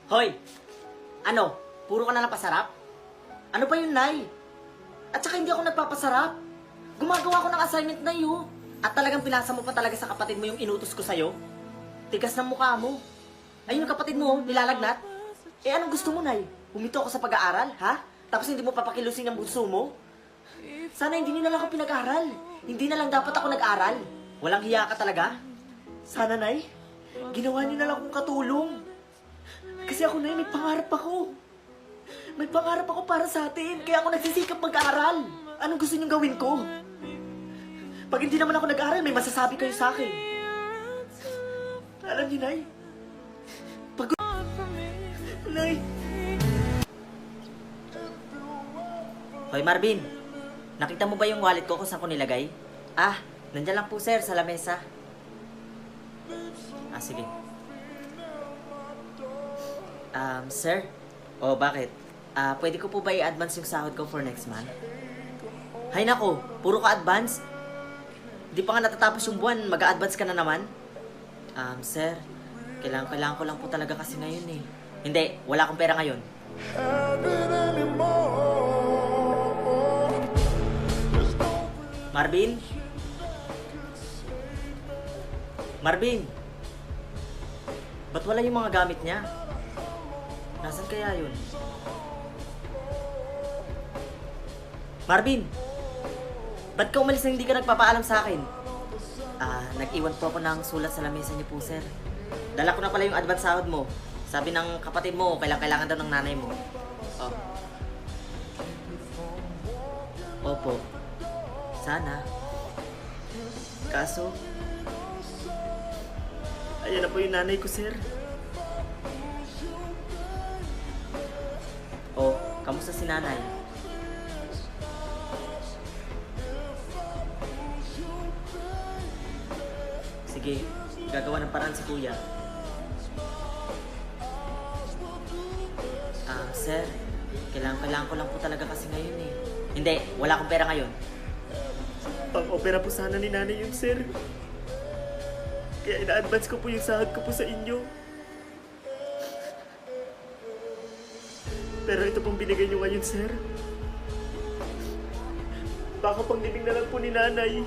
Hoy! Ano? Puro ka na lang pasarap? Ano pa yun, Nay? At saka hindi ako nagpapasarap. Gumagawa ko ng assignment na yun. At talagang pinasa mo pa talaga sa kapatid mo yung inutos ko sa'yo. Tigas ng mukha mo. Ayun yung kapatid mo, nilalagnat. Eh anong gusto mo, Nay? Humito ako sa pag-aaral, ha? Tapos hindi mo papakilusin ang bunso mo? Sana hindi nyo na lang ako pinag-aral. Hindi na lang dapat ako nag-aral. Walang hiya ka talaga? Sana, Nay, ginawa nyo na lang akong katulong. Kasi ako, Nay, may pangarap ako. May pangarap ako para sa atin, kaya ako nagsisikap mag-aaral. Anong gusto niyong gawin ko? Pag hindi naman ako nag-aaral, may masasabi kayo sa akin. Alam niyo, Nay, pagod... Nay! Hoy, Marvin, nakita mo ba yung wallet ko kung saan ko nilagay? Ah, nandyan lang po, sir, sa lamesa. Ah, sige. Sir? Oh, bakit? Pwede ko po ba i-advance yung sahod ko for next month? Hay nako, puro ka advance. Di pa nga natatapos yung buwan, mag-a-advance ka na naman. Sir, kailangan ko lang po talaga kasi ngayon eh. Hindi, wala akong pera ngayon. Marvin? Marvin? Ba't wala yung mga gamit niya? Nasaan kaya yun? Marvin! Ba't ka umalis na hindi ka nagpapaalam sa akin? Nag-iwan po ako ng sulat sa lamesa niyo po, sir. Dala ko na pala yung advance sahod mo. Sabi ng kapatid mo, kailangan daw ng nanay mo. Oh. Opo. Sana. Kaso, ayan na po yung nanay ko, sir. Oh, kamusta si nanay? Sige, gagawa ng paraan si kuya. Sir, kailangan ko lang po talaga kasi ngayon eh. Hindi, wala akong pera ngayon. Pang-opera po sana ni nanay yun, sir. Kaya ina-advance ko po yung sahod ko po sa inyo. Pero ito pong binigay nyo ngayon, sir. Baka pang libing na lang po ni nanay.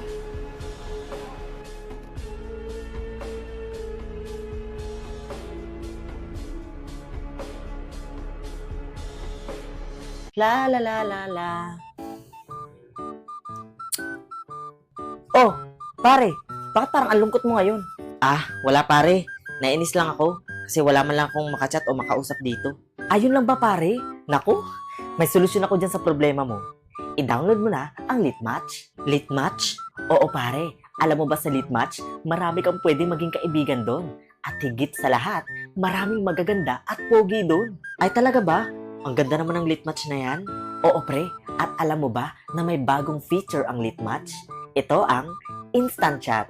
La la la la la. Oh, pare, bakit parang ang lungkot mo ngayon? Wala pare. Nainis lang ako kasi wala man lang akong makachat o makausap dito. Ayun lang ba pare? Naku, may solusyon ako dyan sa problema mo. I-download mo na ang Litmatch. Litmatch? Oo pare, alam mo ba sa Litmatch, marami kang pwede maging kaibigan doon. At higit sa lahat, maraming magaganda at pogi doon. Ay talaga ba? Ang ganda naman ng Litmatch na yan. Oo pre, at alam mo ba na may bagong feature ang Litmatch? Ito ang Instant Chat.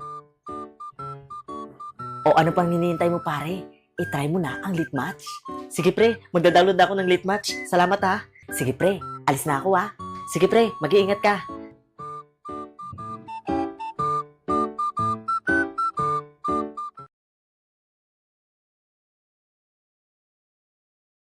O ano pang hinihintay mo pare? I-try mo na ang Litmatch. Sige pre, magda-download na ako ng Litmatch. Salamat ha. Sige pre, alis na ako ha. Sige pre, mag-iingat ka.